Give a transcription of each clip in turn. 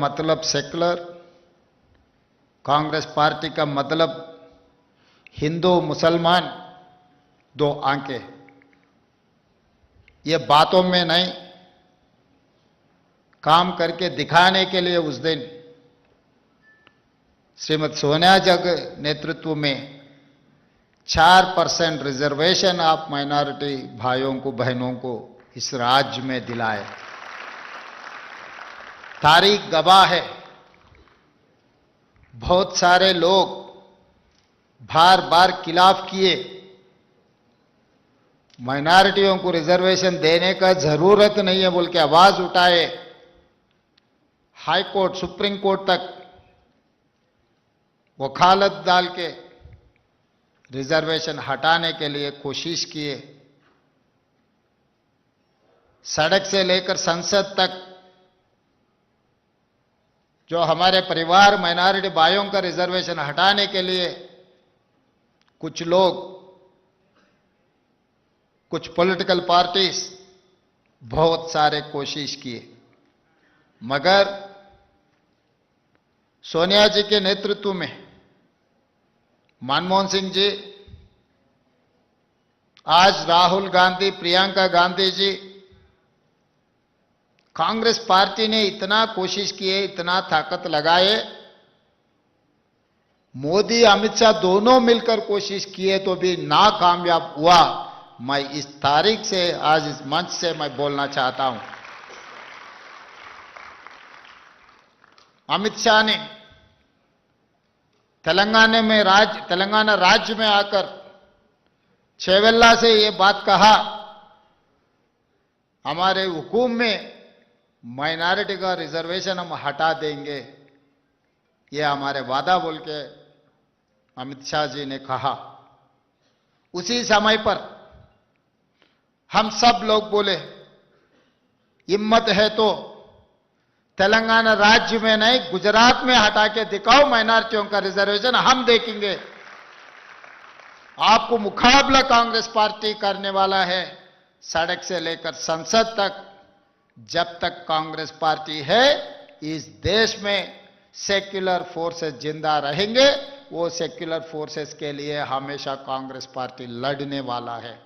मतलब secular, Congress party का मतलब हिंदू मुसलमान दो आंखें। ये बातों में नहीं, काम करके दिखाने के लिए उस दिन श्रीमती सोनिया जी के नेतृत्व में 4% रिजर्वेशन आप माइनॉरिटी भाइयों को बहनों को इस राज्य में दिलाए। तारीख गवाह है, बहुत सारे लोग बार बार खिलाफ किए, माइनॉरिटियों को रिजर्वेशन देने का जरूरत नहीं है बोल के आवाज उठाए। हाई कोर्ट, सुप्रीम कोर्ट तक वकालत डाल के रिजर्वेशन हटाने के लिए कोशिश किए। सड़क से लेकर संसद तक जो हमारे परिवार माइनॉरिटी भाइयों का रिजर्वेशन हटाने के लिए कुछ लोग, कुछ पॉलिटिकल पार्टीज बहुत सारे कोशिश किए, मगर सोनिया जी के नेतृत्व में मनमोहन सिंह जी, आज राहुल गांधी, प्रियंका गांधी जी, कांग्रेस पार्टी ने इतना कोशिश किए, इतना ताकत लगाए, मोदी अमित शाह दोनों मिलकर कोशिश किए तो भी नाकामयाब हुआ। मैं इस तारीख से, आज इस मंच से मैं बोलना चाहता हूं, अमित शाह ने तेलंगाना राज्य में आकर छेवेल्ला से ये बात कहा, हमारे हुकूम में माइनॉरिटी का रिजर्वेशन हम हटा देंगे, ये हमारे वादा बोल के अमित शाह जी ने कहा। उसी समय पर हम सब लोग बोले, हिम्मत है तो तेलंगाना राज्य में नहीं, गुजरात में हटा के दिखाओ माइनॉरिटियों का रिजर्वेशन, हम देखेंगे। आपको मुकाबला कांग्रेस पार्टी करने वाला है, सड़क से लेकर संसद तक। जब तक कांग्रेस पार्टी है, इस देश में सेक्युलर फोर्सेस जिंदा रहेंगे। वो सेक्युलर फोर्सेस के लिए हमेशा कांग्रेस पार्टी लड़ने वाला है।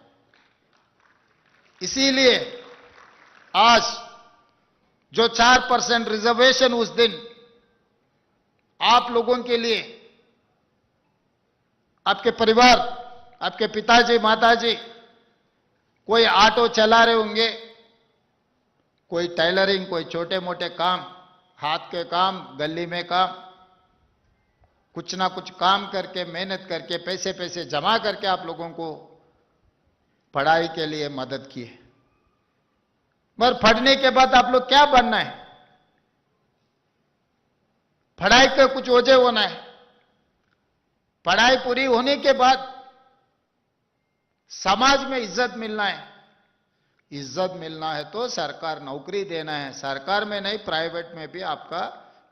इसीलिए आज जो 4% रिजर्वेशन उस दिन आप लोगों के लिए, आपके परिवार, आपके पिताजी माताजी, कोई ऑटो चला रहे होंगे, कोई टेलरिंग, कोई छोटे मोटे काम, हाथ के काम, गली में काम, कुछ ना कुछ काम करके, मेहनत करके, पैसे जमा करके आप लोगों को पढ़ाई के लिए मदद की है। मगर पढ़ने के बाद आप लोग क्या बनना है? पढ़ाई का कुछ वजह होना है। पढ़ाई पूरी होने के बाद समाज में इज्जत मिलना है। इज्जत मिलना है तो सरकार नौकरी देना है। सरकार में नहीं, प्राइवेट में भी आपका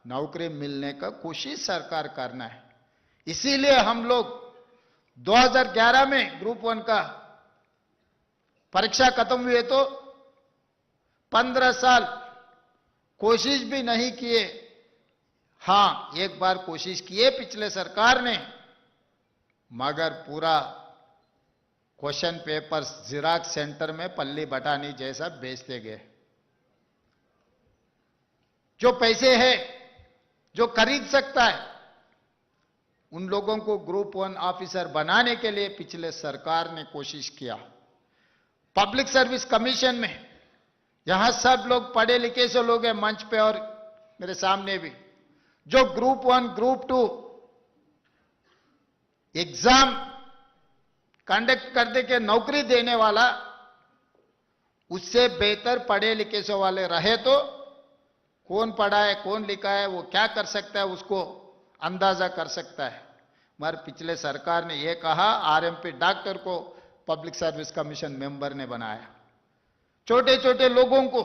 नौकरी मिलने का कोशिश सरकार करना है। इसीलिए हम लोग 2011 में ग्रुप 1 का परीक्षा खत्म हुए तो 15 साल कोशिश भी नहीं किए। हां, एक बार कोशिश किए पिछले सरकार ने, मगर पूरा क्वेश्चन पेपर्स जिराक्स सेंटर में पल्ली बटानी जैसा बेचते गए। जो पैसे है, जो खरीद सकता है, उन लोगों को ग्रुप 1 ऑफिसर बनाने के लिए पिछले सरकार ने कोशिश किया। पब्लिक सर्विस कमीशन में यहां सब लोग पढ़े लिखे से लोग हैं मंच पे और मेरे सामने भी, जो ग्रुप 1, ग्रुप 2 एग्जाम कंडक्ट करने के नौकरी देने वाला, उससे बेहतर पढ़े लिखे से वाले रहे तो कौन पढ़ा है, कौन लिखा है, वो क्या कर सकता है, उसको अंदाजा कर सकता है। मगर पिछले सरकार ने यह कहा, आरएमपी डॉक्टर को पब्लिक सर्विस कमीशन मेंबर ने बनाया। छोटे छोटे लोगों को,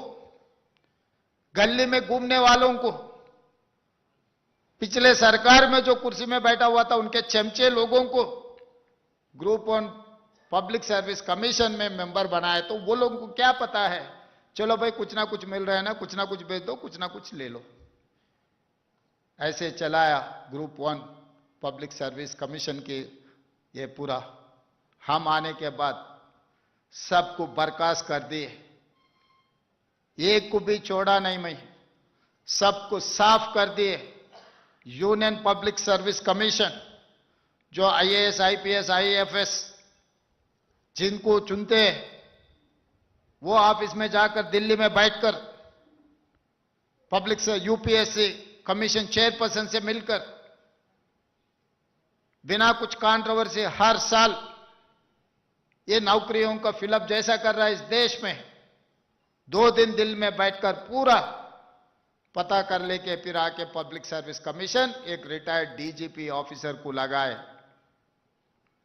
गली में घूमने वालों को, पिछले सरकार में जो कुर्सी में बैठा हुआ था उनके चमचे लोगों को ग्रुप 1 पब्लिक सर्विस कमीशन में मेंबर बनाए। तो वो लोगों को क्या पता है, चलो भाई कुछ ना कुछ मिल रहा है ना, कुछ ना कुछ बेच दो, कुछ ना कुछ ले लो। ऐसे चलाया ग्रुप 1 पब्लिक सर्विस कमीशन की ये पूरा। हम आने के बाद सबको बर्खास्त कर दिए, एक को भी छोड़ा नहीं मैं, सबको साफ कर दिए। यूनियन पब्लिक सर्विस कमीशन जो आईएएस, आईपीएस, आईएफएस जिनको चुनते हैं, वो आप इसमें जाकर दिल्ली में बैठकर पब्लिक से यूपीएससी कमीशन चेयरपर्सन से मिलकर बिना कुछ कंट्रोवर्सी हर साल ये नौकरियों का फिलअप जैसा कर रहा है इस देश में, 2 दिन दिल्ली में बैठकर पूरा पता कर लेके फिर आके पब्लिक सर्विस कमीशन एक रिटायर्ड डीजीपी ऑफिसर को लगाए।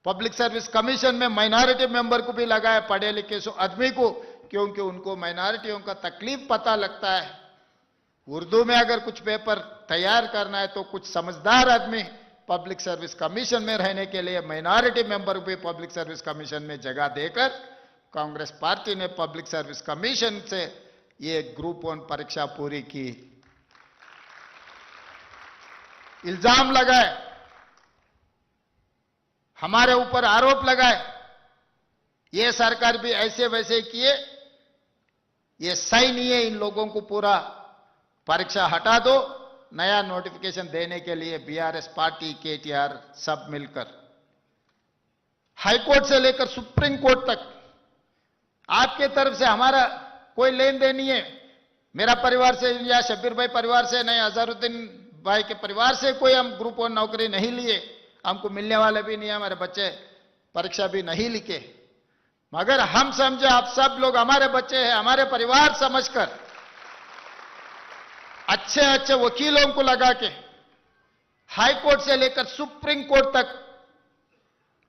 पब्लिक सर्विस कमीशन में माइनॉरिटी मेंबर को भी लगाए, पढ़े लिखे सो आदमी को, क्योंकि उनको माइनॉरिटियों का तकलीफ पता लगता है। उर्दू में अगर कुछ पेपर तैयार करना है तो कुछ समझदार आदमी पब्लिक सर्विस कमीशन में रहने के लिए माइनॉरिटी मेंबर भी पब्लिक सर्विस कमीशन में जगह देकर कांग्रेस पार्टी ने पब्लिक सर्विस कमीशन से ये ग्रुप 1 परीक्षा पूरी की। इल्जाम लगाए, हमारे ऊपर आरोप लगाए, ये सरकार भी ऐसे वैसे किए, ये सही नहीं है, इन लोगों को पूरा परीक्षा हटा दो, नया नोटिफिकेशन देने के लिए बीआरएस पार्टी, केटीआर सब मिलकर हाईकोर्ट से लेकर सुप्रीम कोर्ट तक आपके तरफ से हमारा कोई लेन देन नहीं है। मेरा परिवार से या शब्बीर भाई परिवार से नहीं, अजहरुद्दीन भाई के परिवार से कोई हम ग्रुप 1 नौकरी नहीं लिए, हमको मिलने वाले भी नहीं है, हमारे बच्चे परीक्षा भी नहीं लिखे। मगर हम समझे आप सब लोग हमारे बच्चे हैं, हमारे परिवार समझकर अच्छे अच्छे वकीलों को लगा के हाई कोर्ट से लेकर सुप्रीम कोर्ट तक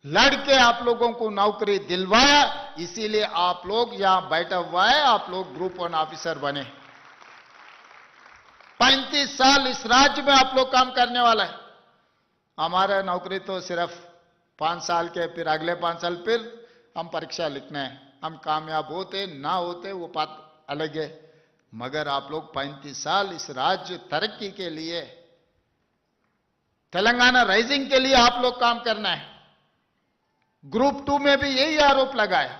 लड़के आप लोगों को नौकरी दिलवाया, इसीलिए आप लोग यहां बैठा हुआ है, आप लोग ग्रुप 1 ऑफिसर बने। 35 साल इस राज्य में आप लोग काम करने वाला है। हमारा नौकरी तो सिर्फ 5 साल के, फिर अगले 5 साल फिर हम परीक्षा लिखना है, हम कामयाब होते ना होते वो बात अलग है। मगर आप लोग 35 साल इस राज्य तरक्की के लिए, तेलंगाना राइजिंग के लिए आप लोग काम करना है। ग्रुप 2 में भी यही आरोप लगाया,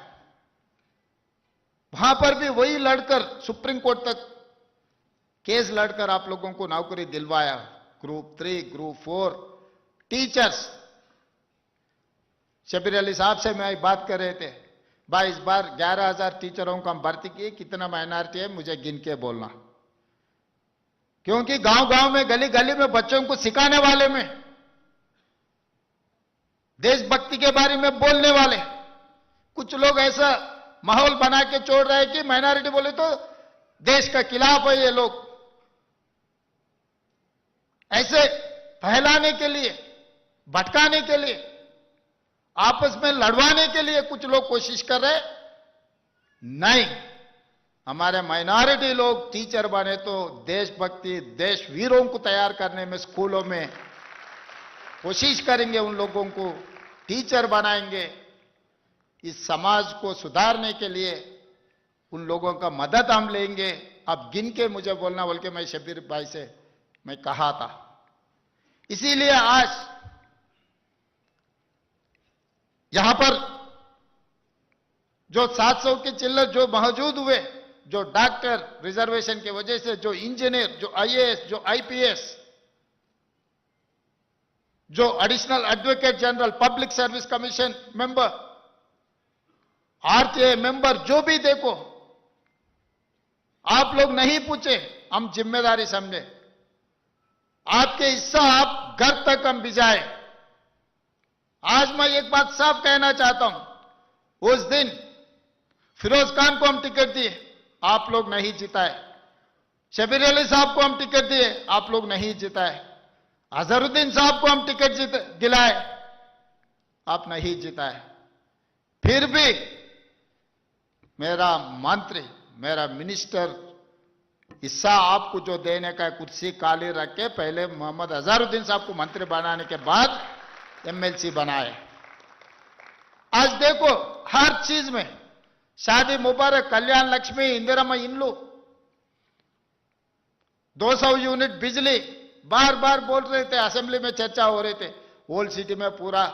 वहां पर भी वही लड़कर सुप्रीम कोर्ट तक केस लड़कर आप लोगों को नौकरी दिलवाया। Group 3, group 4 teachers, Shabbir Ali साहब से मैं बात कर रहे थे, भाई इस बार 11,000 टीचरों को हम भर्ती किए, कितना माइनॉरिटी है मुझे गिन के बोलना, क्योंकि गांव गांव में, गली गली में बच्चों को सिखाने वाले में, देशभक्ति के बारे में बोलने वाले कुछ लोग ऐसा माहौल बना के छोड़ रहे हैं कि माइनॉरिटी बोले तो देश का खिलाफ है। ये लोग ऐसे फैलाने के लिए, भटकाने के लिए, आपस में लड़वाने के लिए कुछ लोग कोशिश कर रहे। नहीं, हमारे माइनॉरिटी लोग टीचर बने तो देशभक्ति, देश वीरों को तैयार करने में स्कूलों में कोशिश करेंगे, उन लोगों को टीचर बनाएंगे। इस समाज को सुधारने के लिए उन लोगों का मदद हम लेंगे। अब गिन के मुझे बोलना बोल के मैं शब्बीर भाई से मैं कहा था। इसीलिए आज यहां पर जो 700 के चिल्लर जो मौजूद हुए, जो डॉक्टर रिजर्वेशन की वजह से, जो इंजीनियर, जो आईएएस, जो आईपीएस, जो additional advocate general, public service commission member, RTA member, जो भी देखो, आप लोग नहीं पूछे, हम जिम्मेदारी समझे। आपके हिस्सा आप घर तक हम भिजाए। आज मैं एक बात साफ कहना चाहता हूं, उस दिन फिरोज खान को हम टिकट दिए, आप लोग नहीं जिताए। शब्बीर अली साहब को हम टिकट दिए, आप लोग नहीं जिताए। अजहरुद्दीन साहब को हम टिकट दिलाए, आप नहीं जिताए। फिर भी मेरा मंत्री, मेरा मिनिस्टर हिस्सा आपको जो देने का कुर्सी खाली रख के पहले मोहम्मद अजहरुद्दीन साहब को मंत्री बनाने के बाद एमएलसी बनाए। आज देखो हर चीज में, शादी मुबारक, कल्याण लक्ष्मी, इंदिरा इंड्लू, 200 यूनिट बिजली, बार बार बोल रहे थे, असेंबली में चर्चा हो रहे थे, ओल्ड सिटी में पूरा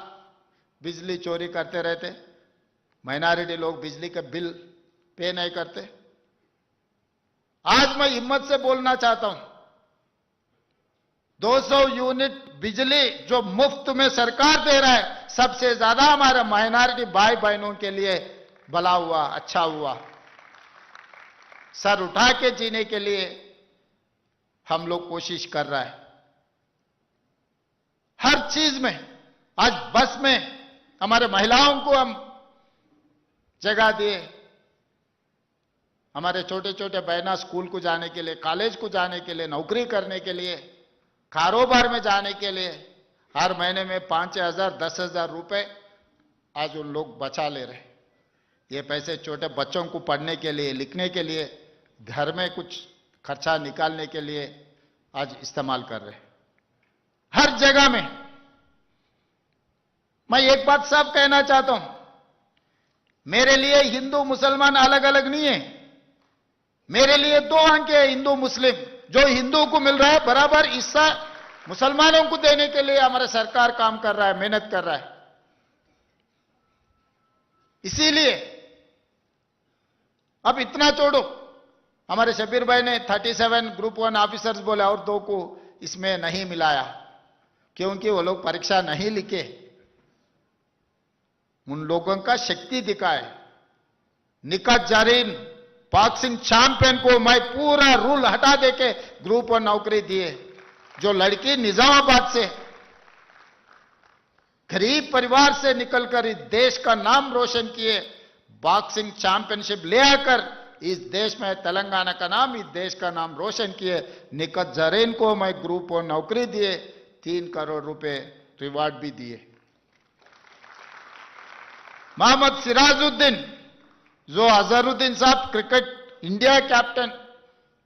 बिजली चोरी करते रहते, माइनॉरिटी लोग बिजली के बिल पे नहीं करते। आज मैं हिम्मत से बोलना चाहता हूं, 200 यूनिट बिजली जो मुफ्त में सरकार दे रहा है, सबसे ज्यादा हमारे माइनॉरिटी भाई बहनों के लिए भला हुआ, अच्छा हुआ। सर उठा के जीने के लिए हम लोग कोशिश कर रहा है हर चीज में। आज बस में हमारे महिलाओं को हम जगह दिए, हमारे छोटे छोटे बहना स्कूल को जाने के लिए, कॉलेज को जाने के लिए, नौकरी करने के लिए, कारोबार में जाने के लिए हर महीने में 5,000 10,000 रुपए आज उन लोग बचा ले रहे। ये पैसे छोटे बच्चों को पढ़ने के लिए, लिखने के लिए, घर में कुछ खर्चा निकालने के लिए आज इस्तेमाल कर रहे। हर जगह में मैं एक बात साफ कहना चाहता हूं, मेरे लिए हिंदू मुसलमान अलग अलग नहीं है। मेरे लिए 2 अंक है हिंदू मुस्लिम। जो हिंदू को मिल रहा है बराबर हिस्सा मुसलमानों को देने के लिए हमारा सरकार काम कर रहा है, मेहनत कर रहा है। इसीलिए अब इतना छोड़ो, हमारे शबीर भाई ने 37 ग्रुप 1 ऑफिसर्स बोले और 2 को इसमें नहीं मिलाया, क्योंकि वो लोग परीक्षा नहीं लिखे। उन लोगों का शक्ति दिखाए। निकत जरीन बॉक्सिंग चैंपियन को मैं पूरा रूल हटा देके ग्रुप 1 नौकरी दिए। जो लड़की निजामाबाद से गरीब परिवार से निकलकर इस देश का नाम रोशन किए, बॉक्सिंग चैंपियनशिप ले आकर इस देश में तेलंगाना का नाम, इस देश का नाम रोशन किए, निकत जरीन को मैं ग्रुप 1 नौकरी दिए, 3 करोड़ रुपए रिवार्ड भी दिए। मोहम्मद सिराजुद्दीन, जो अजहरुद्दीन साहब क्रिकेट इंडिया कैप्टन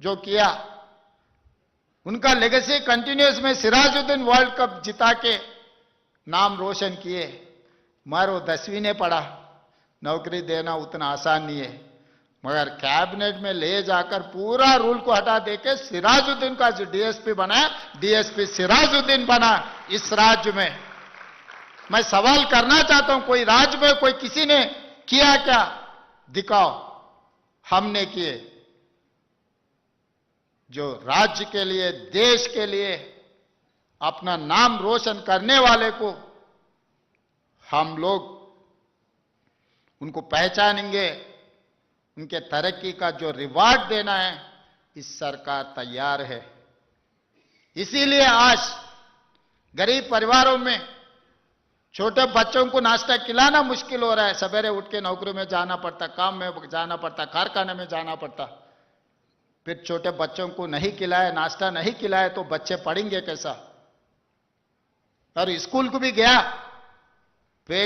जो किया, उनका लेगेसी कंटिन्यूस में सिराजुद्दीन वर्ल्ड कप जिता के नाम रोशन किए। मगर वो 10वीं ने पढ़ा, नौकरी देना उतना आसान नहीं है। मगर कैबिनेट में ले जाकर पूरा रूल को हटा देके सिराजुद्दीन का जो डीएसपी बना, डीएसपी सिराजुद्दीन बना इस राज्य में। मैं सवाल करना चाहता हूं, कोई राज्य में कोई किसी ने किया क्या? दिखाओ। हमने किए। जो राज्य के लिए, देश के लिए अपना नाम रोशन करने वाले को हम लोग उनको पहचानेंगे, उनके तरक्की का जो रिवार्ड देना है, इस सरकार तैयार है। इसीलिए आज गरीब परिवारों में छोटे बच्चों को नाश्ता खिलाना मुश्किल हो रहा है। सवेरे उठ के नौकरी में जाना पड़ता, काम में जाना पड़ता, कारखाने में जाना पड़ता। फिर छोटे बच्चों को नहीं खिलाए, नाश्ता नहीं खिलाए तो बच्चे पढ़ेंगे कैसा? और स्कूल को भी गया, पेट